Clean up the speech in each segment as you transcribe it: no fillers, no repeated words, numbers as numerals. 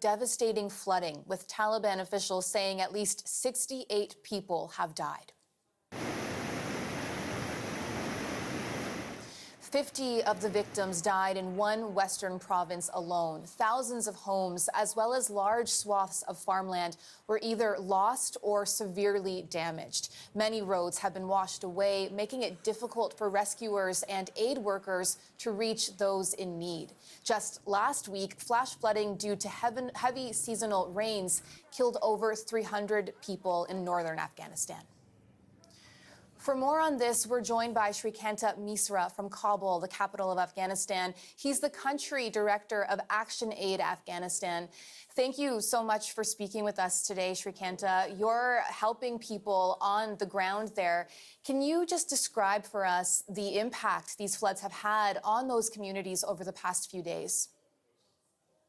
Devastating flooding, with Taliban officials saying at least 68 people have died. 50 of the victims died in one western province alone. Thousands of homes, as well as large swaths of farmland, were either lost or severely damaged. Many roads have been washed away, making it difficult for rescuers and aid workers to reach those in need. Just last week, flash flooding due to heavy seasonal rains killed over 300 people in northern Afghanistan. For more on this, we're joined by Shrikanta Misra from Kabul, the capital of Afghanistan. He's the country director of Action Aid Afghanistan. Thank you so much for speaking with us today, Shrikanta. You're helping people on the ground there. Can you just describe for us the impact these floods have had on those communities over the past few days?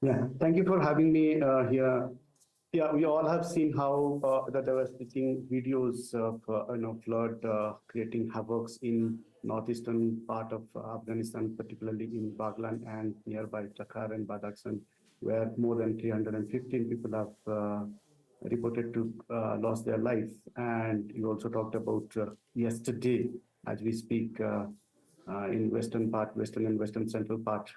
Yeah, thank you for having me here. Yeah, we all have seen how the devastating videos of flood creating havocs in northeastern part of Afghanistan, particularly in Baghlan and nearby Takhar and Badakhshan, where more than 315 people have reported to lost their life. And you also talked about yesterday, as we speak, in western and western central part,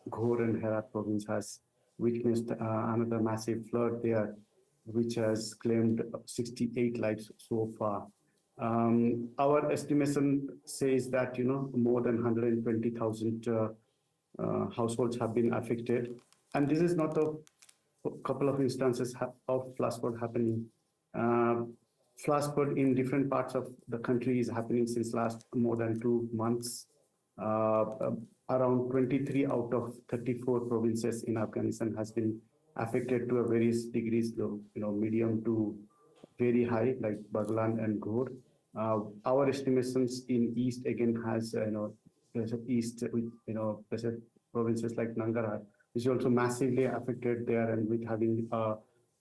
Ghor and Herat province has witnessed another massive flood there, which has claimed 68 lives so far. Our estimation says that more than 120,000 households have been affected, and this is not a couple of instances of flash flood happening. Flash flood in different parts of the country is happening since last more than 2 months. Around 23 out of 34 provinces in Afghanistan has been affected to a various degrees, medium to very high, like Baghlan and Ghor. Our estimations in East again has, East with, provinces like Nangarhar, which is also massively affected there, and with having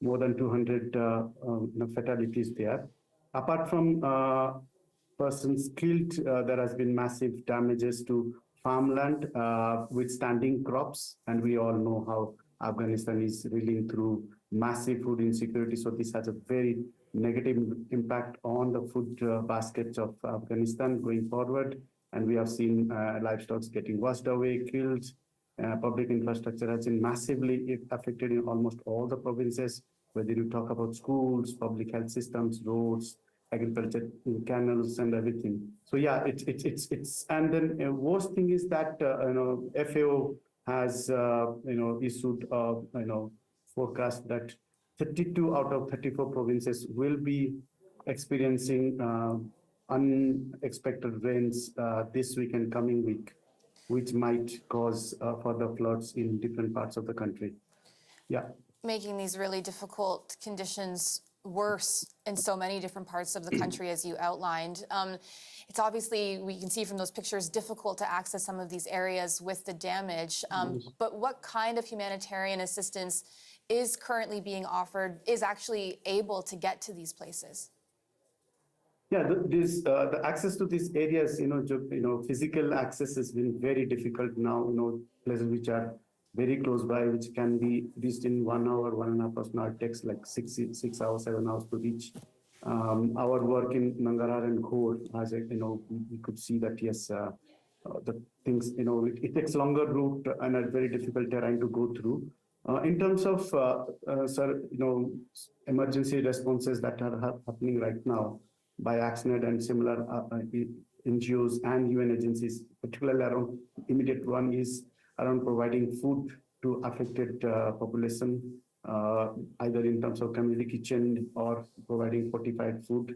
more than 200 fatalities there. Apart from persons killed, there has been massive damages to farmland with standing crops, and we all know how Afghanistan is reeling through massive food insecurity. So this has a very negative impact on the food baskets of Afghanistan going forward. And we have seen livestock getting washed away, killed. Public infrastructure has been massively affected in almost all the provinces, whether you talk about schools, public health systems, roads, agriculture, canals, and everything. So yeah, it's and then worst thing is that FAO has issued forecast that 32 out of 34 provinces will be experiencing unexpected rains this week and coming week, which might cause further floods in different parts of the country. Yeah, making these really difficult conditions worse in so many different parts of the country, as you outlined. It's obviously, we can see from those pictures, difficult to access some of these areas with the damage. But what kind of humanitarian assistance is currently being offered, is actually able to get to these places? Yeah, the access to these areas, physical access has been very difficult now. Places which are very close by, which can be reached in 1 hour, 1.5 hours. Now it takes like 6 hours, 7 hours to reach. Our work in Nangarhar and Ghor, as we could see that yes, the things, it takes longer route and a very difficult terrain to go through. In terms of emergency responses that are happening right now by Action Aid and similar NGOs and UN agencies, particularly around immediate one is around providing food to affected population, either in terms of community kitchen or providing fortified food.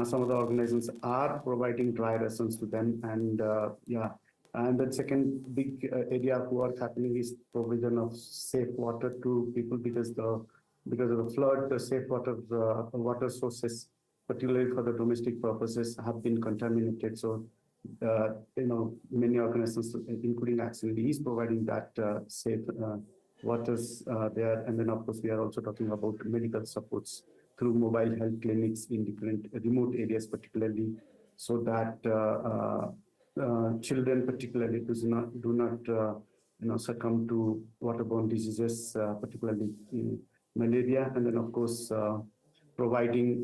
Some of the organizations are providing dry rations to them, and and the second big area of work happening is provision of safe water to people, because of the flood, the safe water sources, particularly for the domestic purposes, have been contaminated. So many organizations, including Action Aid, is providing that safe waters there. And then, of course, we are also talking about medical supports through mobile health clinics in different remote areas, particularly, so that children, particularly, do not succumb to waterborne diseases, particularly malaria, and then of course providing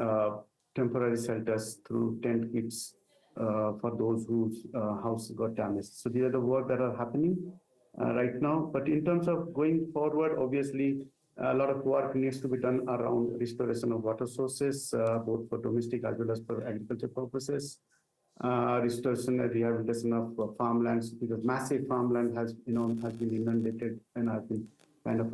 temporary shelters through tent kits for those whose house got damaged. So these are the work that are happening right now. But in terms of going forward, obviously, a lot of work needs to be done around restoration of water sources, both for domestic as well as for agriculture purposes. Restoration and rehabilitation of farmlands, because massive farmland has been inundated and has been kind of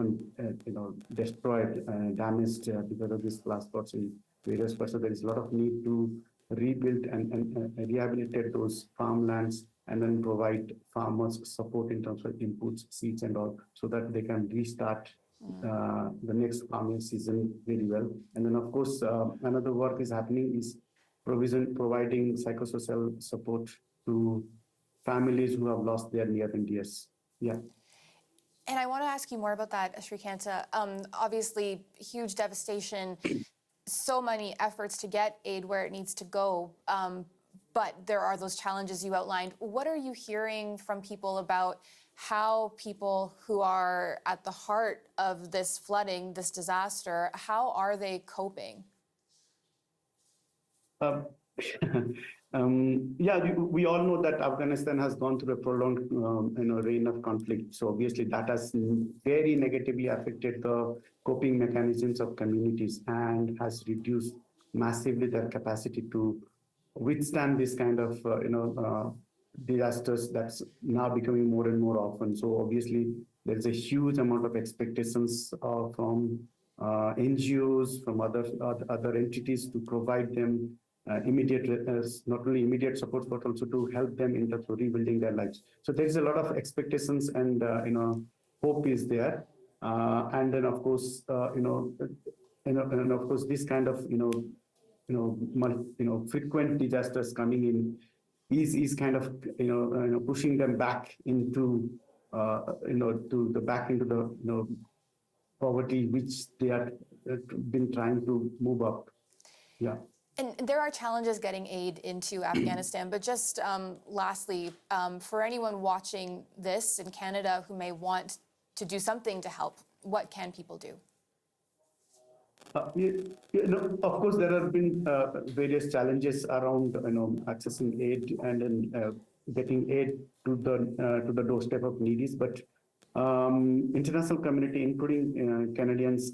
destroyed, damaged because of these flash floods in various parts. So there is a lot of need to rebuild and rehabilitate those farmlands, and then provide farmers support in terms of inputs, seeds, and all, so that they can restart the next farming season very well. And then, of course, another work is happening is providing psychosocial support to families who have lost their near and dears. Yeah. And I want to ask you more about that, Shrikanta. Obviously, huge devastation, so many efforts to get aid where it needs to go, but there are those challenges you outlined. What are you hearing from people about how people who are at the heart of this flooding, this disaster, how are they coping? We all know that Afghanistan has gone through a prolonged reign of conflict. So obviously that has very negatively affected the coping mechanisms of communities and has reduced massively their capacity to withstand this kind of disasters that's now becoming more and more often. So obviously there's a huge amount of expectations from NGOs, from other entities to provide them not only immediate support, but also to help them in terms of rebuilding their lives. So there's a lot of expectations and hope is there, and then of course this kind of frequent disasters coming in is kind of pushing them back into back into the poverty which they have been trying to move up. Yeah. And there are challenges getting aid into Afghanistan, but just lastly, for anyone watching this in Canada who may want to do something to help, what can people do? Of course, there have been various challenges around accessing aid and then getting aid to the doorstep of needies, but international community, including Canadians,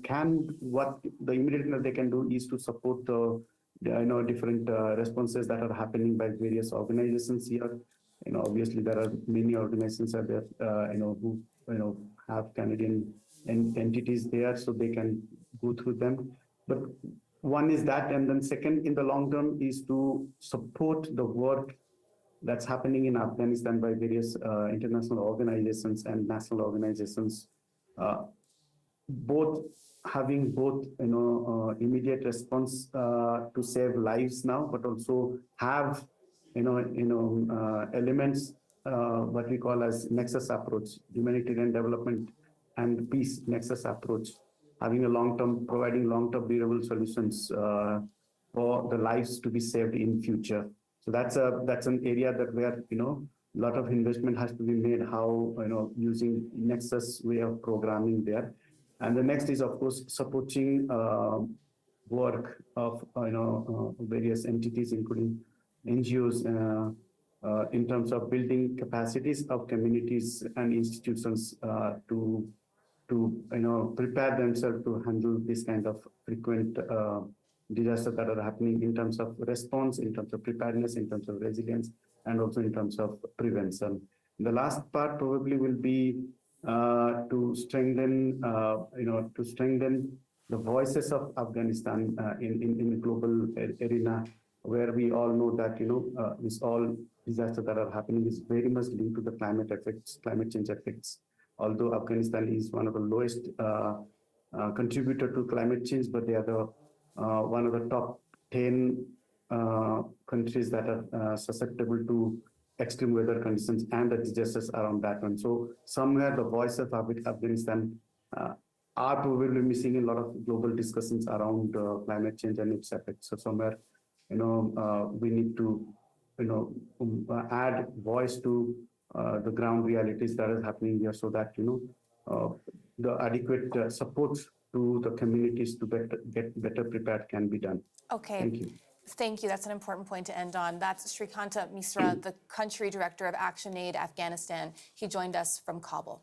what the immediate thing that they can do is to support the different responses that are happening by various organizations here. Obviously there are many organizations out there, who have Canadian entities there, so they can go through them. But one is that, and then second, in the long term, is to support the work that's happening in Afghanistan by various international organizations and national organizations, having immediate response to save lives now, but also have elements what we call as nexus approach, humanitarian development and peace nexus approach, having providing long-term durable solutions for the lives to be saved in future. So that's an area that where a lot of investment has to be made, how using nexus way of programming there. And the next is, of course, supporting work of various entities, including NGOs, in terms of building capacities of communities and institutions to prepare themselves to handle this kind of frequent disasters that are happening, in terms of response, in terms of preparedness, in terms of resilience, and also in terms of prevention. The last part probably will be to strengthen the voices of Afghanistan in the global arena, where we all know that this all disasters that are happening is very much linked to the climate change effects. Although Afghanistan is one of the lowest contributor to climate change, but they are the one of the top 10 countries that are susceptible to extreme weather conditions and the disasters around that one. So somewhere the voice of Afghanistan are probably missing in a lot of global discussions around climate change and its effects. So somewhere, we need to, add voice to the ground realities that is happening here, so that the adequate supports to the communities to get better prepared can be done. Okay. Thank you. Thank you. That's an important point to end on. That's Srikanta Misra, the country director of ActionAid Afghanistan. He joined us from Kabul.